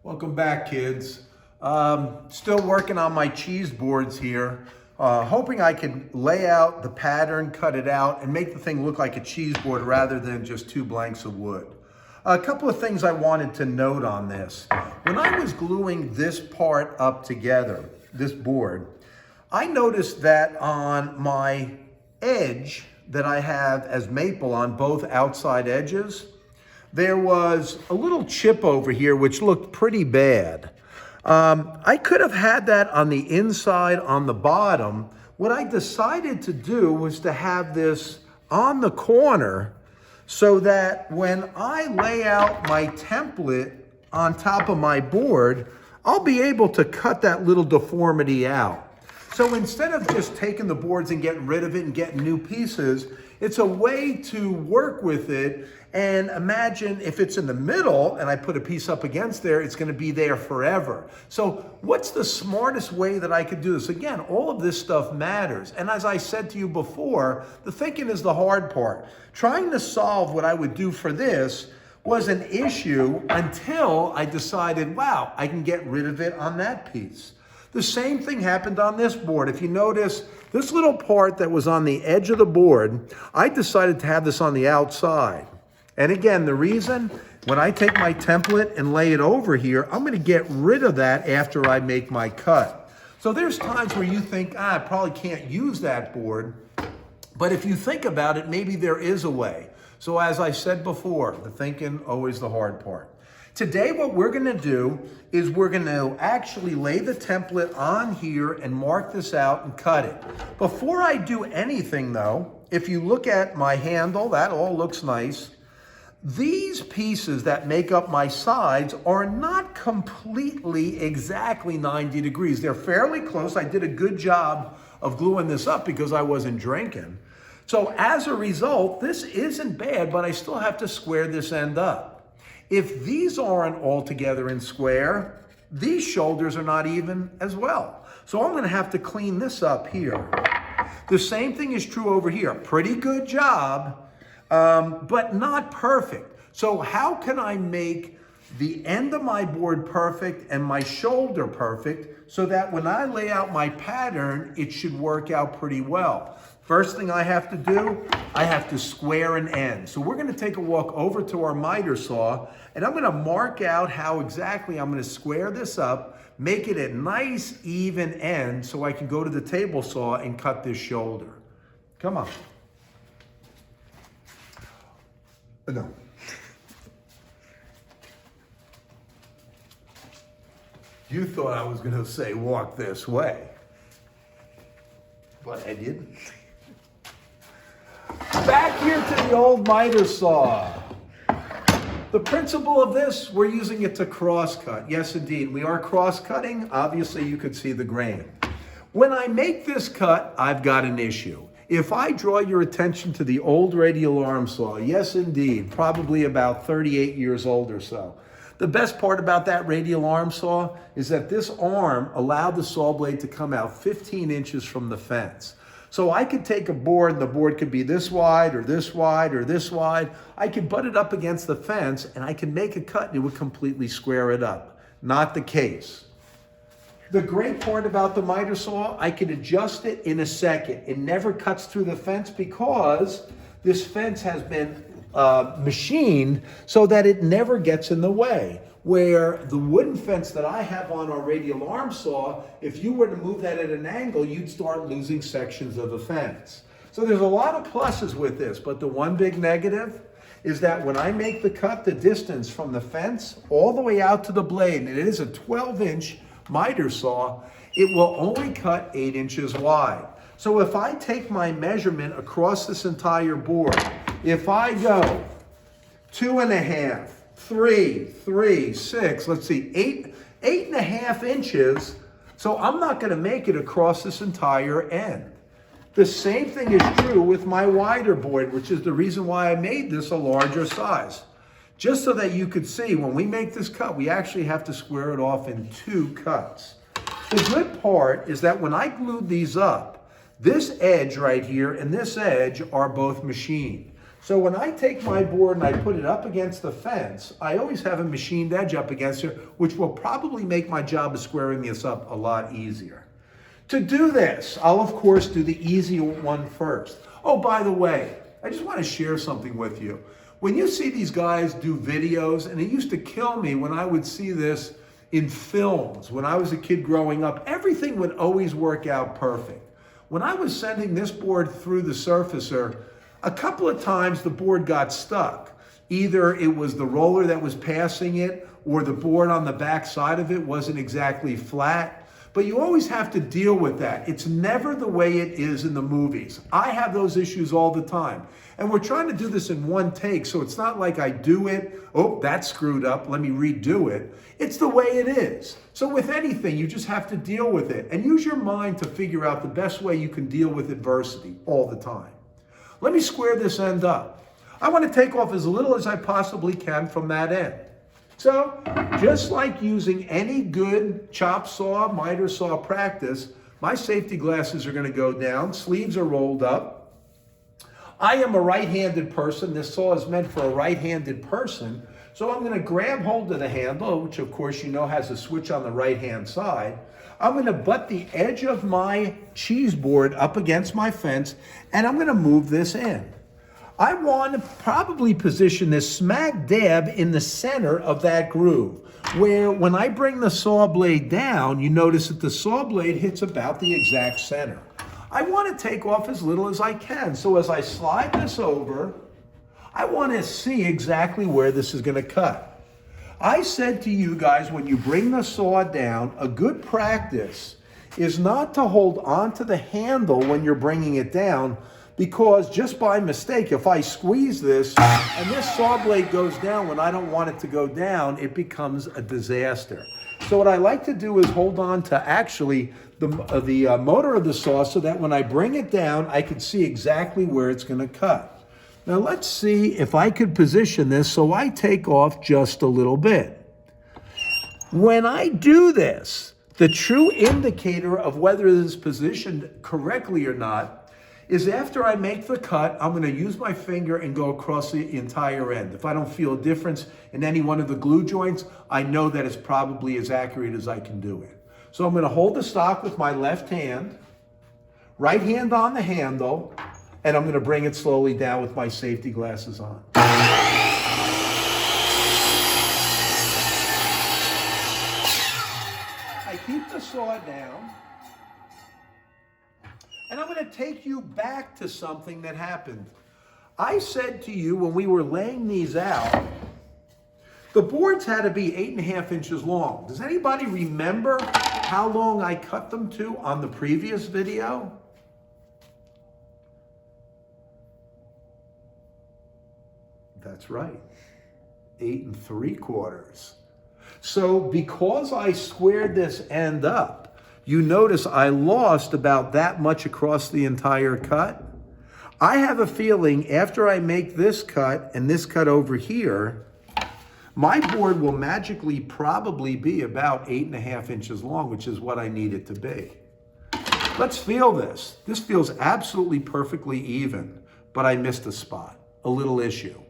Welcome back, kids. Still working on my cheese boards here. Hoping I can lay out the pattern, cut it out, and make the thing look like a cheese board rather than just two blanks of wood. A couple of things I wanted to note on this. When I was gluing this part up together, this board, I noticed that on my edge that I have as maple on both outside edges, there was a little chip over here which looked pretty bad. I could have had that on the inside, on the bottom. What I decided to do was to have this on the corner so that when I lay out my template on top of my board, I'll be able to cut that little deformity out. So instead of just taking the boards and getting rid of it and getting new pieces, it's a way to work with it. And imagine if it's in the middle and I put a piece up against there, it's gonna be there forever. So what's the smartest way that I could do this? Again, all of this stuff matters. And as I said to you before, the thinking is the hard part. Trying to solve what I would do for this was an issue until I decided, wow, I can get rid of it on that piece. The same thing happened on this board. If you notice, this little part that was on the edge of the board, I decided to have this on the outside. And again, the reason, when I take my template and lay it over here, I'm gonna get rid of that after I make my cut. So there's times where you think, I probably can't use that board. But if you think about it, maybe there is a way. So as I said before, the thinking, always the hard part. Today, what we're gonna do is we're gonna actually lay the template on here and mark this out and cut it. Before I do anything though, if you look at my handle, that all looks nice. These pieces that make up my sides are not completely exactly 90 degrees. They're fairly close. I did a good job of gluing this up because I wasn't drinking. So as a result, this isn't bad, but I still have to square this end up. If these aren't all together in square, these shoulders are not even as well. So I'm gonna have to clean this up here. The same thing is true over here. Pretty good job, but not perfect. So how can I make the end of my board perfect and my shoulder perfect so that when I lay out my pattern, it should work out pretty well? First thing I have to do, I have to square an end. So we're gonna take a walk over to our miter saw and I'm gonna mark out how exactly I'm gonna square this up, make it a nice even end so I can go to the table saw and cut this shoulder. Come on. No. You thought I was gonna say walk this way, but I didn't. Back here to the old miter saw. The principle of this, we're using it to cross cut. Yes, indeed, we are cross cutting. Obviously, you could see the grain. When I make this cut, I've got an issue. If I draw your attention to the old radial arm saw, yes, indeed, probably about 38 years old or so. The best part about that radial arm saw is that this arm allowed the saw blade to come out 15 inches from the fence. So I could take a board, the board could be this wide or this wide or this wide. I could butt it up against the fence and I could make a cut and it would completely square it up. Not the case. The great part about the miter saw, I can adjust it in a second. It never cuts through the fence because this fence has been machined so that it never gets in the way. Where the wooden fence that I have on our radial arm saw, if you were to move that at an angle, you'd start losing sections of the fence. So there's a lot of pluses with this, but the one big negative is that when I make the cut, the distance from the fence all the way out to the blade, and it is a 12-inch miter saw, it will only cut 8 inches wide. So if I take my measurement across this entire board, if I go 2.5, 3, 6, let's see, 8.5 inches. So I'm not gonna make it across this entire end. The same thing is true with my wider board, which is the reason why I made this a larger size. Just so that you could see, when we make this cut, we actually have to square it off in 2 cuts. The good part is that when I glued these up, this edge right here and this edge are both machined. So when I take my board and I put it up against the fence, I always have a machined edge up against it, which will probably make my job of squaring this up a lot easier. To do this, I'll of course do the easy one first. Oh, by the way, I just want to share something with you. When you see these guys do videos, and it used to kill me when I would see this in films, when I was a kid growing up, everything would always work out perfect. When I was sending this board through the surfacer, a couple of times the board got stuck. Either it was the roller that was passing it, or the board on the back side of it wasn't exactly flat. But you always have to deal with that. It's never the way it is in the movies. I have those issues all the time. And we're trying to do this in one take, so it's not like I do it, oh, that's screwed up, let me redo it. It's the way it is. So with anything, you just have to deal with it and use your mind to figure out the best way you can deal with adversity all the time. Let me square this end up. I want to take off as little as I possibly can from that end. So, just like using any good chop saw, miter saw practice, my safety glasses are going to go down, sleeves are rolled up. I am a right-handed person. This saw is meant for a right-handed person. So I'm going to grab hold of the handle, which of course you know has a switch on the right-hand side. I'm going to butt the edge of my cheese board up against my fence, and I'm going to move this in. I want to probably position this smack dab in the center of that groove, where when I bring the saw blade down, you notice that the saw blade hits about the exact center. I want to take off as little as I can. So as I slide this over, I want to see exactly where this is going to cut. I said to you guys, when you bring the saw down, a good practice is not to hold onto the handle when you're bringing it down, because just by mistake, if I squeeze this and this saw blade goes down when I don't want it to go down, it becomes a disaster. So what I like to do is hold on to actually the motor of the saw so that when I bring it down, I can see exactly where it's going to cut. Now let's see if I could position this so I take off just a little bit. When I do this, the true indicator of whether it is positioned correctly or not is after I make the cut, I'm going to use my finger and go across the entire end. If I don't feel a difference in any one of the glue joints, I know that it's probably as accurate as I can do it. So I'm going to hold the stock with my left hand, right hand on the handle, and I'm going to bring it slowly down with my safety glasses on. I keep the saw down. And I'm going to take you back to something that happened. I said to you when we were laying these out, the boards had to be 8.5 inches long. Does anybody remember how long I cut them to on the previous video? That's right, 8 3/4. So because I squared this end up, you notice I lost about that much across the entire cut. I have a feeling after I make this cut and this cut over here, my board will magically probably be about 8.5 inches long, which is what I need it to be. Let's feel this. This feels absolutely perfectly even, but I missed a spot, a little issue.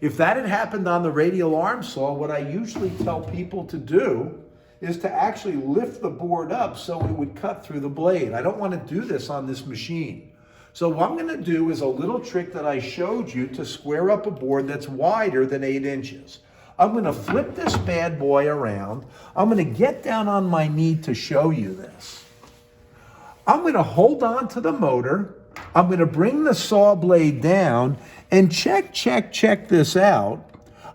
If that had happened on the radial arm saw, what I usually tell people to do is to actually lift the board up so it would cut through the blade. I don't want to do this on this machine. So what I'm going to do is a little trick that I showed you to square up a board that's wider than 8 inches. I'm going to flip this bad boy around. I'm going to get down on my knee to show you this. I'm going to hold on to the motor. I'm going to bring the saw blade down and check this out.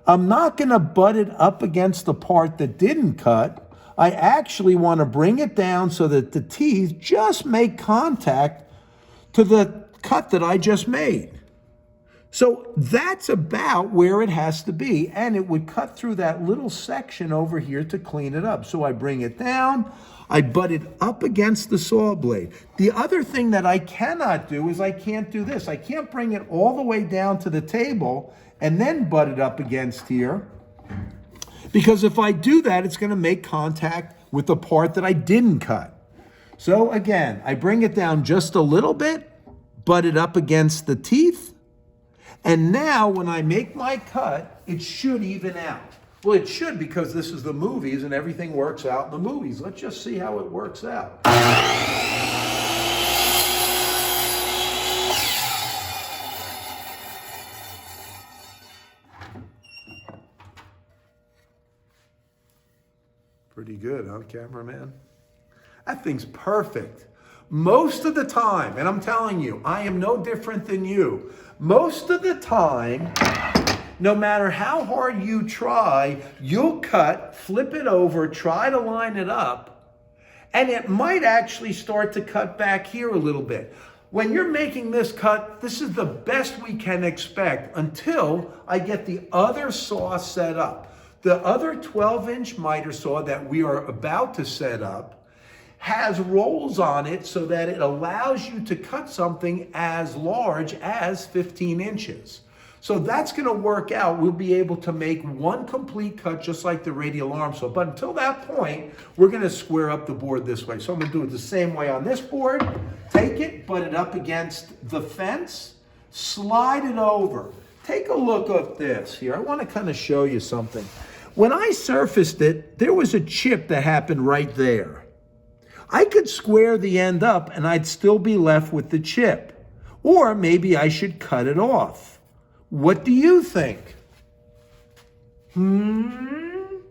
I'm not going to butt it up against the part that didn't cut. I actually want to bring it down so that the teeth just make contact to the cut that I just made. So that's about where it has to be, and it would cut through that little section over here to clean it up. So I bring it down, I butt it up against the saw blade. The other thing that I cannot do is I can't do this. I can't bring it all the way down to the table and then butt it up against here. Because if I do that, it's going to make contact with the part that I didn't cut. So again, I bring it down just a little bit, butt it up against the teeth, And now when I make my cut, it should even out. Well, it should, because this is the movies and everything works out in the movies. Let's just see how it works out. Pretty good, huh, cameraman? That thing's perfect. Most of the time, and I'm telling you, I am no different than you. Most of the time, no matter how hard you try, you'll cut, flip it over, try to line it up, and it might actually start to cut back here a little bit. When you're making this cut, this is the best we can expect until I get the other saw set up. The other 12-inch miter saw that we are about to set up has rolls on it so that it allows you to cut something as large as 15 inches. So that's going to work out. We'll be able to make one complete cut just like the radial arm saw. But until that point, we're going to square up the board this way. So I'm going to do it the same way on this board. Take it, butt it up against the fence, slide it over. Take a look at this here. I want to kind of show you something. When I surfaced it, there was a chip that happened right there. I could square the end up and I'd still be left with the chip. Or maybe I should cut it off. What do you think? Well,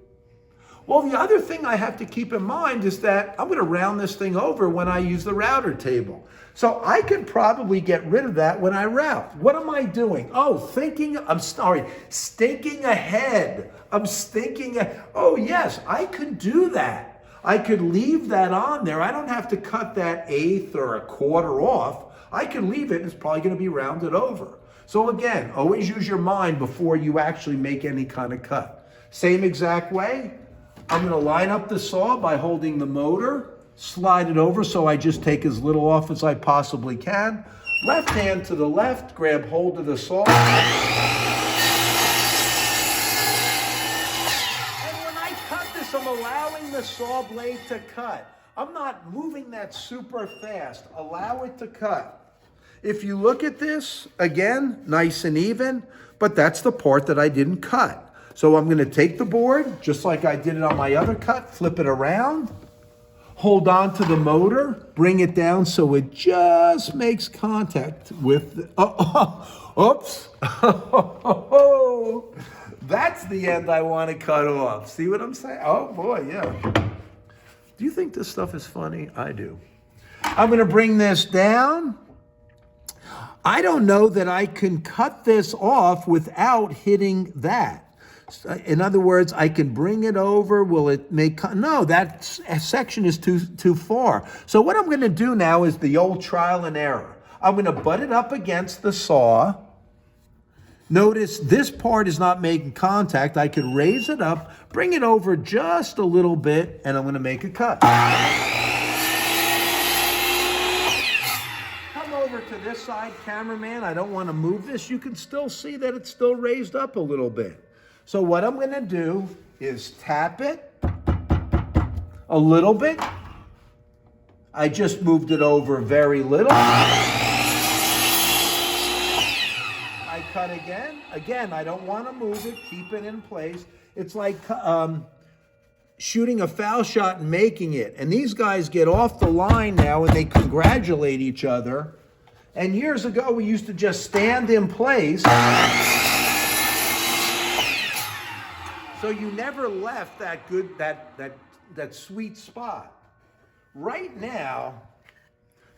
the other thing I have to keep in mind is that I'm going to round this thing over when I use the router table. So I could probably get rid of that when I route. What am I doing? Oh, stinking ahead. Oh yes, I could do that. I could leave that on there. I don't have to cut that eighth or a quarter off. I can leave it, and it's probably going to be rounded over. So again, always use your mind before you actually make any kind of cut. Same exact way. I'm going to line up the saw by holding the motor, slide it over so I just take as little off as I possibly can. Left hand to the left, grab hold of the saw. And when I cut this, I'm allowing the saw blade to cut. I'm not moving that super fast. Allow it to cut. If you look at this, again, nice and even, but that's the part that I didn't cut. So I'm going to take the board, just like I did it on my other cut, flip it around, hold on to the motor, bring it down so it just makes contact with the, oops. That's the end I want to cut off. See what I'm saying? Oh boy, yeah. Do you think this stuff is funny? I do. I'm going to bring this down. I don't know that I can cut this off without hitting that. In other words, I can bring it over. Will it make, no, that section is too far. So what I'm going to do now is the old trial and error. I'm going to butt it up against the saw. Notice this part is not making contact. I could raise it up, bring it over just a little bit, and I'm going to make a cut. Come over to this side, cameraman. I don't want to move this. You can still see that it's still raised up a little bit. So what I'm going to do is tap it a little bit. I just moved it over very little. I cut again. Again, I don't want to move it. Keep it in place. It's like shooting a foul shot and making it. And these guys get off the line now and they congratulate each other. And years ago, we used to just stand in place. So you never left that good, that sweet spot. Right now,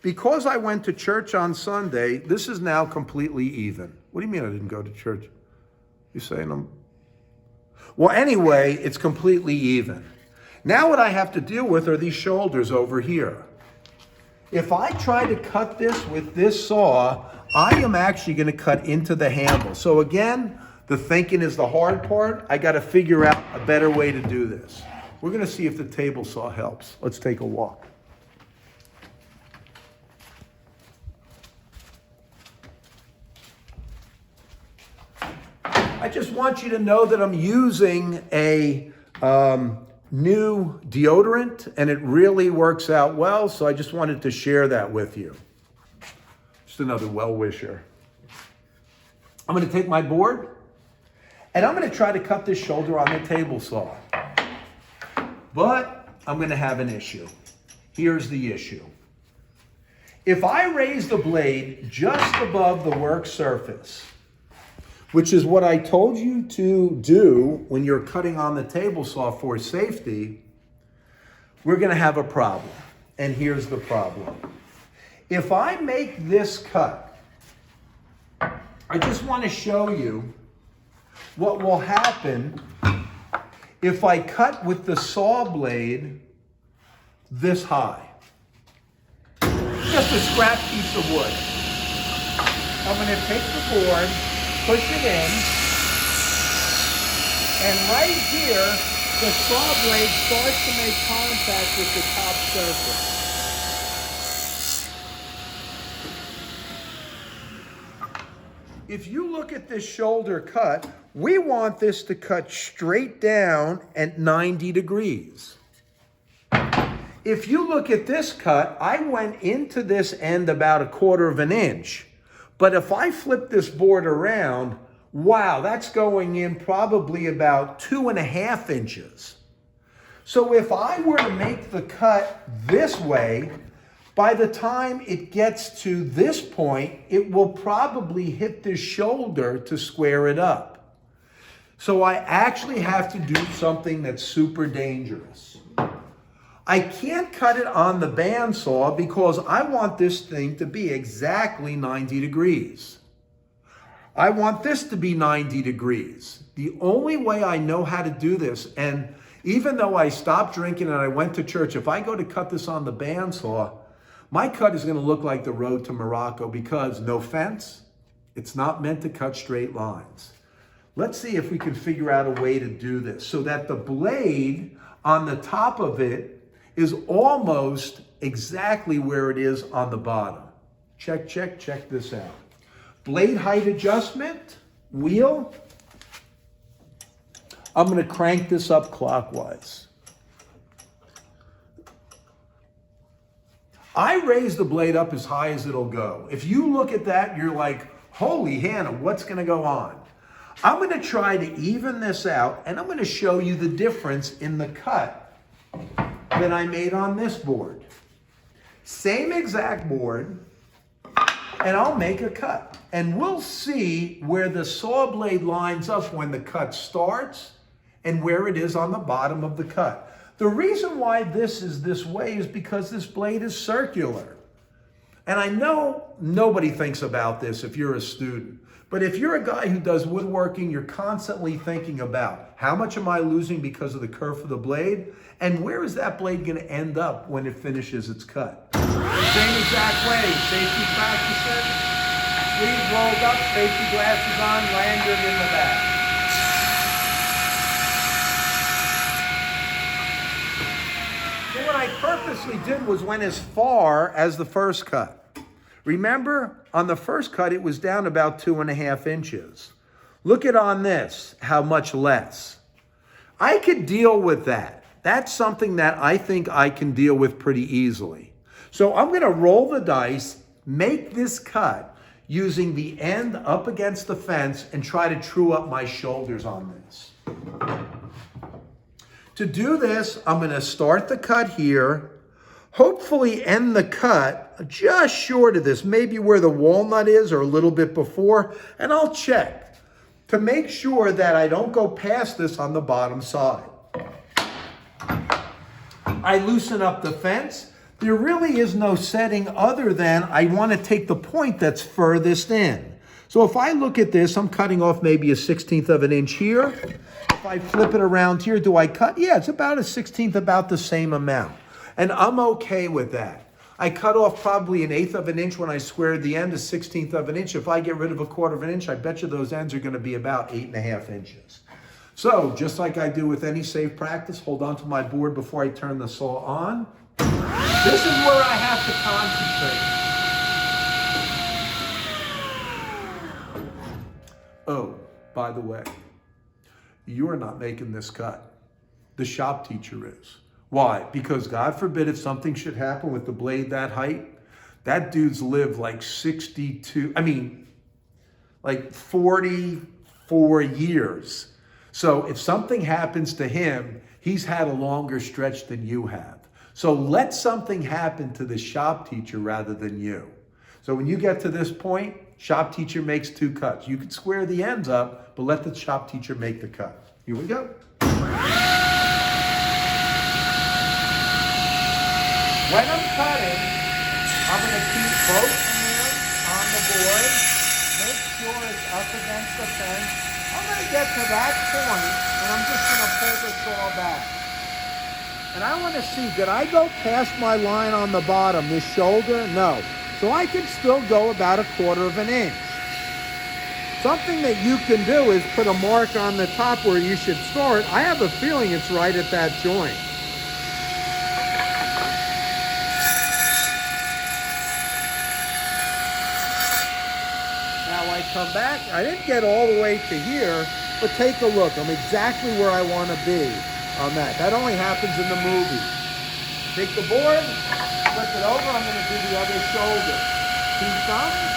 because I went to church on Sunday, this is now completely even. What do you mean I didn't go to church? You saying I'm... Well, anyway, it's completely even. Now what I have to deal with are these shoulders over here. If I try to cut this with this saw, I am actually going to cut into the handle. So again, the thinking is the hard part. I got to figure out a better way to do this. We're going to see if the table saw helps. Let's take a walk. I just want you to know that I'm using a new deodorant and it really works out well. So I just wanted to share that with you. Just another well-wisher. I'm going to take my board and I'm going to try to cut this shoulder on the table saw. But I'm going to have an issue. Here's the issue. If I raise the blade just above the work surface, which is what I told you to do when you're cutting on the table saw for safety, we're going to have a problem. And here's the problem. If I make this cut, I just want to show you what will happen if I cut with the saw blade this high. Just a scrap piece of wood. I'm going to take the board, push it in, and right here, the saw blade starts to make contact with the top surface. If you look at this shoulder cut, we want this to cut straight down at 90 degrees. If you look at this cut, I went into this end about 1/4 of an inch. But if I flip this board around, wow, that's going in probably about 2.5 inches. So if I were to make the cut this way, by the time it gets to this point, it will probably hit this shoulder to square it up. So I actually have to do something that's super dangerous. I can't cut it on the bandsaw because I want this thing to be exactly 90 degrees. I want this to be 90 degrees. The only way I know how to do this, and even though I stopped drinking and I went to church, if I go to cut this on the bandsaw, my cut is going to look like the road to Morocco because, no offense, it's not meant to cut straight lines. Let's see if we can figure out a way to do this so that the blade on the top of it is almost exactly where it is on the bottom. Check this out. Blade height adjustment, wheel. I'm going to crank this up clockwise. I raise the blade up as high as it'll go. If you look at that, you're like, holy Hannah, what's going to go on? I'm going to try to even this out, and I'm going to show you the difference in the cut that I made on this board. Same exact board, and I'll make a cut. And we'll see where the saw blade lines up when the cut starts and where it is on the bottom of the cut. The reason why this is this way is because this blade is circular. And I know nobody thinks about this if you're a student. But if you're a guy who does woodworking, you're constantly thinking about how much am I losing because of the curve of the blade? And where is that blade going to end up when it finishes its cut? Same exact way. Safety practicing, sleeves rolled up, safety glasses on, lanyard in the back. So what I purposely did was went as far as the first cut. Remember, on the first cut, it was down about 2.5 inches. Look at on this, how much less. I could deal with that. That's something that I think I can deal with pretty easily. So I'm going to roll the dice, make this cut using the end up against the fence and try to true up my shoulders on this. To do this, I'm going to start the cut here, hopefully end the cut just short of this, maybe where the walnut is or a little bit before, and I'll check to make sure that I don't go past this on the bottom side. I loosen up the fence. There really is no setting other than I want to take the point that's furthest in. So if I look at this, I'm cutting off maybe a 1/16 of an inch here. If I flip it around here, do I cut? Yeah, it's about a 1/16, about the same amount. And I'm okay with that. I cut off probably an 1/8 of an inch when I squared the end, a 1/16 of an inch. If I get rid of a 1/4 of an inch, I bet you those ends are going to be about 8.5 inches. So just like I do with any safe practice, hold on to my board before I turn the saw on. This is where I have to concentrate. Oh, by the way, you're not making this cut. The shop teacher is. Why? Because God forbid if something should happen with the blade that height, that dude's lived like 62, like 44 years. So if something happens to him, he's had a longer stretch than you have. So let something happen to the shop teacher rather than you. So when you get to this point, shop teacher makes 2 cuts. You can square the ends up, but let the shop teacher make the cut. Here we go. When I'm cutting, I'm going to keep both hands on the board. Make sure it's up against the fence. I'm going to get to that point, and I'm just going to pull this all back. And I want to see, did I go past my line on the bottom, this shoulder? No. So I can still go about 1/4 inch. Something that you can do is put a mark on the top where you should store it. I have a feeling it's right at that joint. Now I come back, I didn't get all the way to here, but take a look. I'm exactly where I want to be on that. That only happens in the movie. Take the board, flip it over, I'm going to do the other shoulder. 2 thumbs,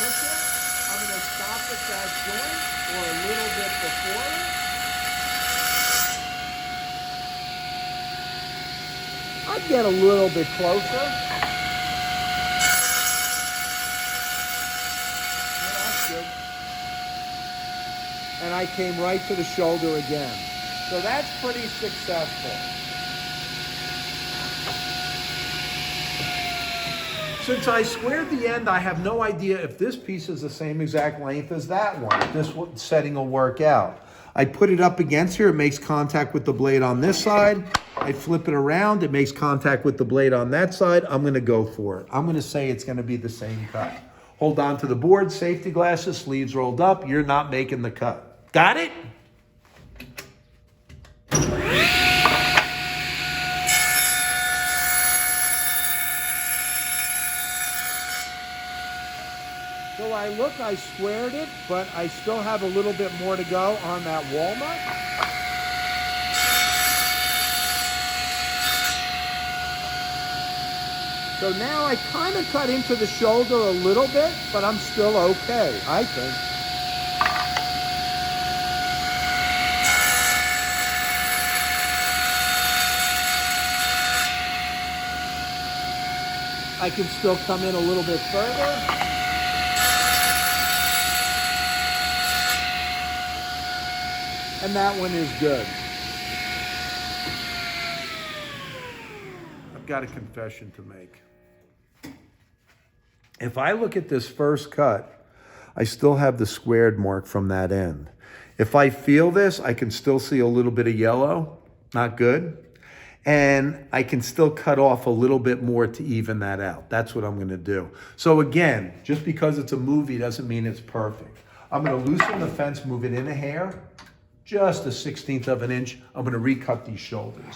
push it, I'm going to stop at that joint or a little bit before it. I'd get a little bit closer. Yeah, that's good. And I came right to the shoulder again. So that's pretty successful. Since I squared the end, I have no idea if this piece is the same exact length as that one. If this setting will work out. I put it up against here. It makes contact with the blade on this side. I flip it around. It makes contact with the blade on that side. I'm going to go for it. I'm going to say it's going to be the same cut. Hold on to the board, safety glasses, sleeves rolled up. You're not making the cut. Got it? So I look, I squared it, but I still have a little bit more to go on that walnut. So now I kind of cut into the shoulder a little bit, but I'm still okay, I think. I can still come in a little bit further. And that one is good. I've got a confession to make. If I look at this first cut, I still have the squared mark from that end. If I feel this, I can still see a little bit of yellow, not good. And I can still cut off a little bit more to even that out. That's what I'm going to do. So again, just because it's a movie doesn't mean it's perfect. I'm going to loosen the fence, move it in a hair, just 1/16 of an inch. I'm going to recut these shoulders.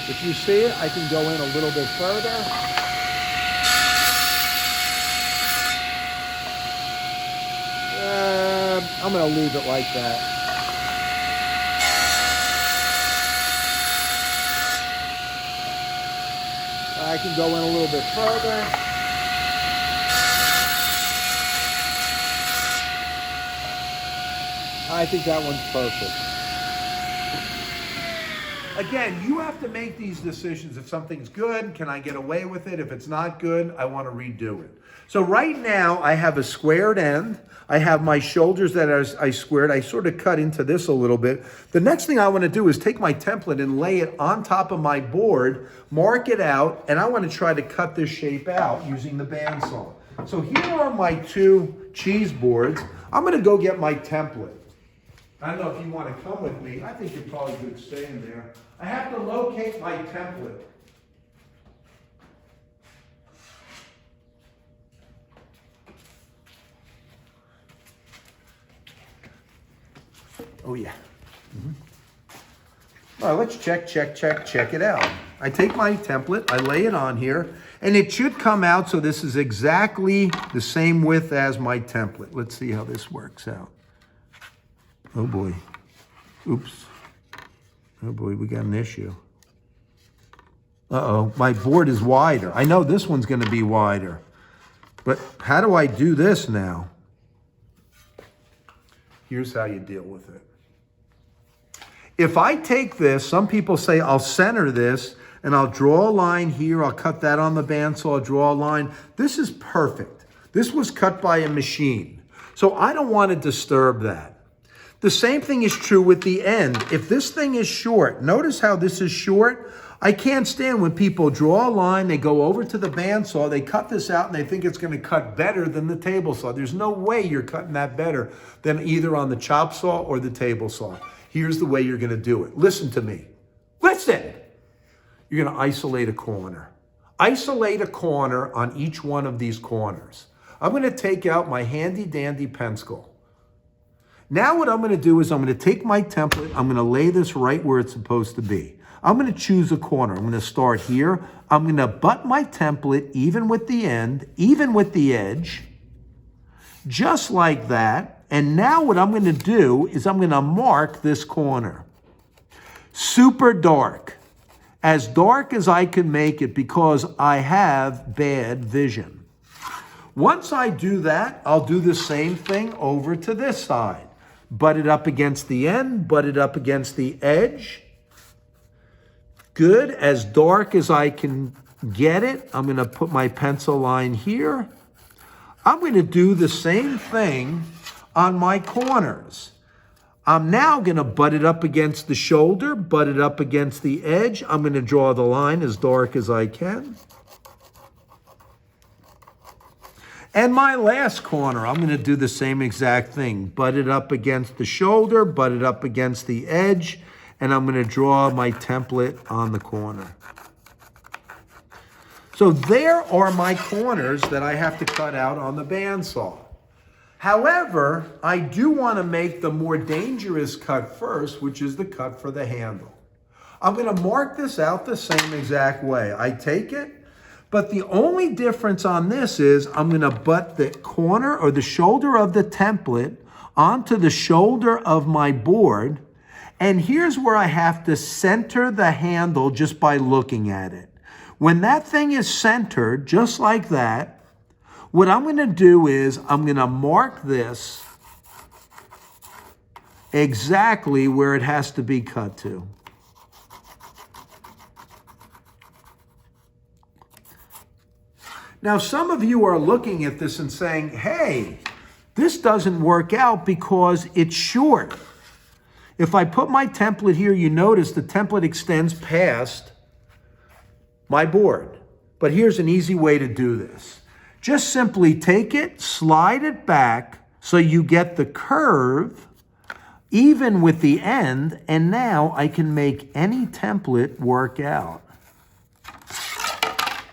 If you see it, I can go in a little bit further. I'm going to leave it like that. I can go in a little bit further. I think that one's perfect. Again, you have to make these decisions. If something's good, can I get away with it? If it's not good, I want to redo it. So right now, I have a squared end. I have my shoulders that I squared. I sort of cut into this a little bit. The next thing I want to do is take my template and lay it on top of my board, mark it out, and I want to try to cut this shape out using the bandsaw. So here are my 2 cheese boards. I'm going to go get my template. I don't know if you want to come with me. I think you're probably good staying there. I have to locate my template. Oh yeah. All right, let's check it out. I take my template, I lay it on here, and it should come out so this is exactly the same width as my template. Let's see how this works out. Oh boy. Oops. Oh boy, we got an issue. Uh-oh, my board is wider. I know this one's gonna be wider, but how do I do this now? Here's how you deal with it. If I take this, some people say I'll center this and I'll draw a line here, I'll cut that on the bandsaw, I'll draw a line. This is perfect. This was cut by a machine. So I don't want to disturb that. The same thing is true with the end. If this thing is short, notice how this is short. I can't stand when people draw a line, they go over to the bandsaw, they cut this out and they think it's going to cut better than the table saw. There's no way you're cutting that better than either on the chop saw or the table saw. Here's the way you're going to do it. Listen to me. Listen. You're going to isolate a corner. Isolate a corner on each one of these corners. I'm going to take out my handy dandy pencil. Now what I'm going to do is I'm going to take my template, I'm going to lay this right where it's supposed to be. I'm going to choose a corner. I'm going to start here. I'm going to butt my template even with the end, even with the edge, just like that. And now what I'm going to do is I'm going to mark this corner. Super dark. As dark as I can make it because I have bad vision. Once I do that, I'll do the same thing over to this side. Butt it up against the end, butt it up against the edge. Good, as dark as I can get it. I'm going to put my pencil line here. I'm going to do the same thing on my corners. I'm now going to butt it up against the shoulder, butt it up against the edge. I'm going to draw the line as dark as I can. And my last corner, I'm going to do the same exact thing. Butt it up against the shoulder, butt it up against the edge, and I'm going to draw my template on the corner. So there are my corners that I have to cut out on the bandsaw. However, I do want to make the more dangerous cut first, which is the cut for the handle. I'm going to mark this out the same exact way. I take it, but the only difference on this is I'm going to butt the corner or the shoulder of the template onto the shoulder of my board. And here's where I have to center the handle just by looking at it. When that thing is centered, just like that, what I'm going to do is I'm going to mark this exactly where it has to be cut to. Now, some of you are looking at this and saying, hey, this doesn't work out because it's short. If I put my template here, you notice the template extends past my board. But here's an easy way to do this. Just simply take it, slide it back so you get the curve even with the end, and now I can make any template work out.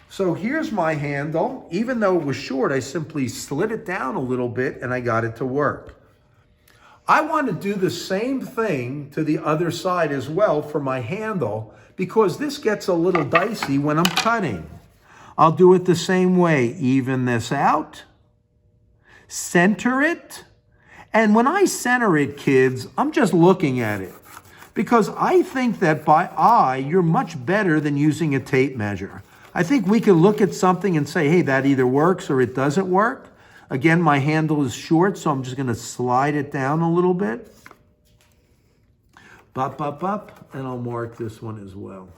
So here's my handle. Even though it was short, I simply slid it down a little bit and I got it to work. I want to do the same thing to the other side as well for my handle because this gets a little dicey when I'm cutting. I'll do it the same way. Even this out, center it. And when I center it, kids, I'm just looking at it because I think that by eye, you're much better than using a tape measure. I think we can look at something and say, hey, that either works or it doesn't work. Again, my handle is short, so I'm just going to slide it down a little bit. Bop, bop, bop, and I'll mark this one as well.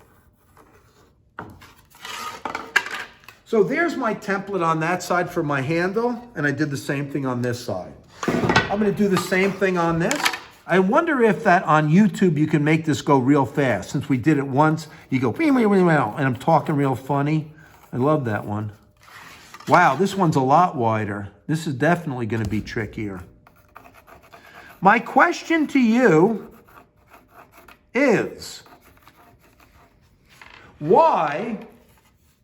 So there's my template on that side for my handle, and I did the same thing on this side. I'm going to do the same thing on this. I wonder if that on YouTube you can make this go real fast. Since we did it once, you go, and I'm talking real funny. I love that one. Wow, this one's a lot wider. This is definitely going to be trickier. My question to you is, why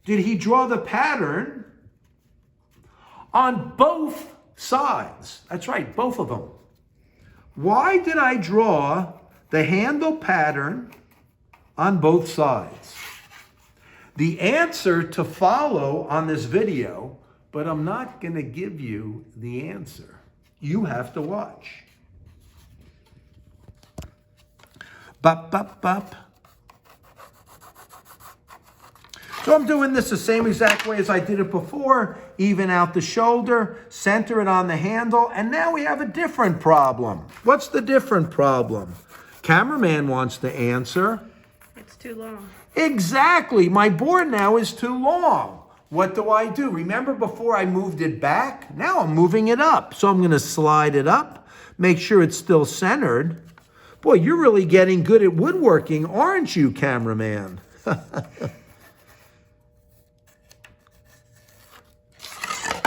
did he draw the pattern on both sides? That's right, both of them. Why did I draw the handle pattern on both sides? The answer to follow on this video, but I'm not going to give you the answer. You have to watch. Bop, bop, bop. So I'm doing this the same exact way as I did it before. Even out the shoulder, center it on the handle, and now we have a different problem. What's the different problem? Cameraman wants to answer. It's too long. Exactly. My board now is too long. What do? Remember before I moved it back? Now I'm moving it up. So I'm going to slide it up, make sure it's still centered. Boy, you're really getting good at woodworking, aren't you, cameraman?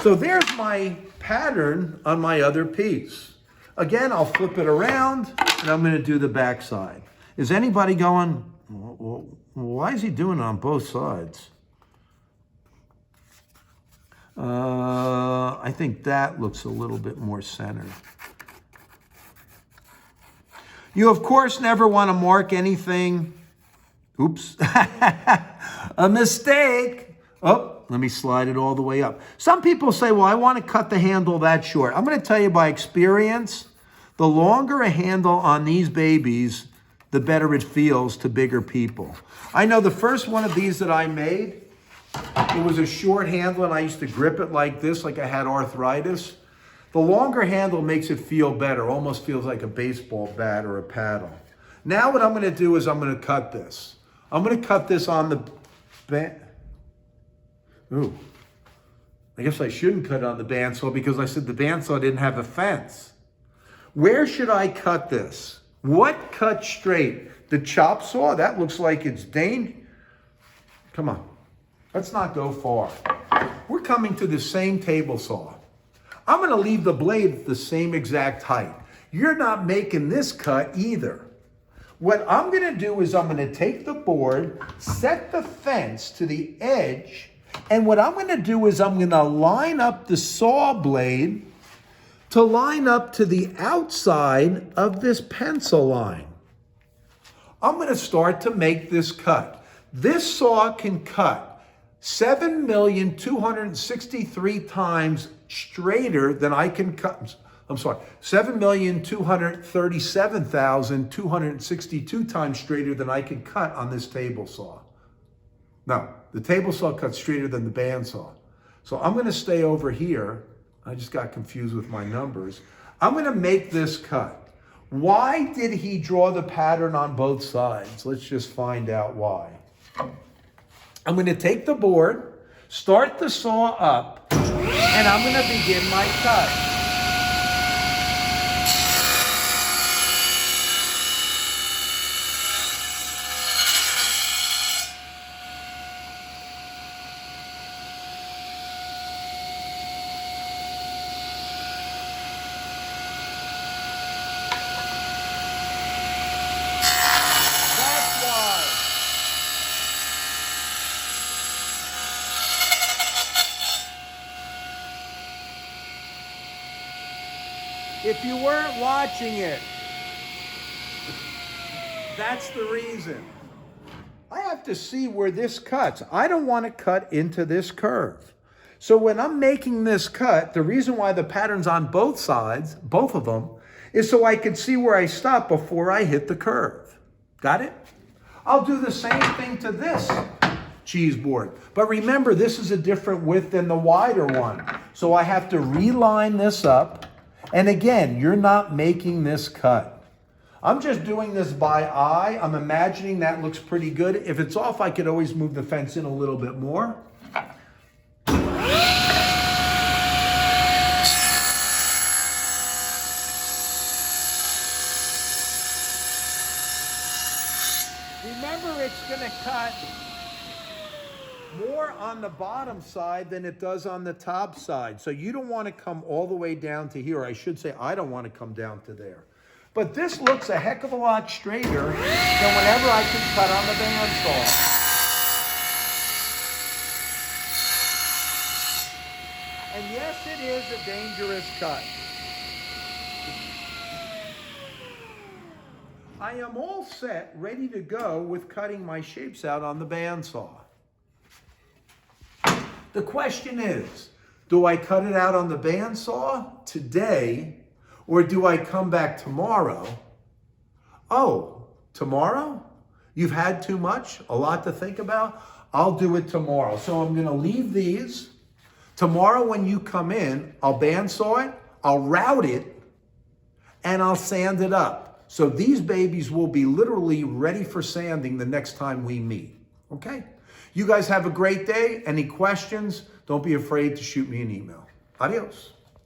So there's my pattern on my other piece. Again, I'll flip it around, and I'm going to do the back side. Is anybody going, well, why is he doing it on both sides? I think that looks a little bit more centered. You, of course, never want to mark anything. Oops. A mistake. Oh, let me slide it all the way up. Some people say, well, I want to cut the handle that short. I'm going to tell you by experience, the longer a handle on these babies, the better it feels to bigger people. I know the first one of these that I made, it was a short handle and I used to grip it like this, like I had arthritis. The longer handle makes it feel better, almost feels like a baseball bat or a paddle. Now what I'm going to do is I'm going to cut this. I'm going to cut this on the ooh, I guess I shouldn't cut it on the bandsaw because I said the bandsaw didn't have a fence. Where should I cut this? What cut straight? The chop saw? That looks like it's dangerous. Come on. Let's not go far. We're coming to the same table saw. I'm going to leave the blade the same exact height. You're not making this cut either. What I'm going to do is I'm going to take the board, set the fence to the edge, and what I'm going to do is I'm going to line up the saw blade to line up to the outside of this pencil line. I'm going to start to make this cut. This saw can cut 7,263 times straighter than I can cut. I'm sorry, 7,237,262 times straighter than I can cut on this table saw. No, the table saw cuts straighter than the bandsaw. So I'm going to stay over here. I just got confused with my numbers. I'm going to make this cut. Why did he draw the pattern on both sides? Let's just find out why. I'm going to take the board, start the saw up, and I'm going to begin my cut. If you weren't watching it, that's the reason. I have to see where this cuts. I don't want to cut into this curve. So when I'm making this cut, the reason why the pattern's on both sides, both of them, is so I can see where I stop before I hit the curve. Got it? I'll do the same thing to this cheese board. But remember, this is a different width than the wider one. So I have to reline this up. And again, you're not making this cut. I'm just doing this by eye. I'm imagining that looks pretty good. If it's off, I could always move the fence in a little bit more. Remember, it's going to cut more on the bottom side than it does on the top side. So you don't want to come all the way down to here. I should say I don't want to come down to there. But this looks a heck of a lot straighter than whenever I can cut on the bandsaw. And yes, it is a dangerous cut. I am all set, ready to go with cutting my shapes out on the bandsaw. The question is, do I cut it out on the bandsaw today, or do I come back tomorrow? Oh, tomorrow? You've had too much? A lot to think about? I'll do it tomorrow. So I'm gonna leave these. Tomorrow when you come in, I'll bandsaw it, I'll route it, and I'll sand it up. So these babies will be literally ready for sanding the next time we meet, okay? You guys have a great day. Any questions? Don't be afraid to shoot me an email. Adios.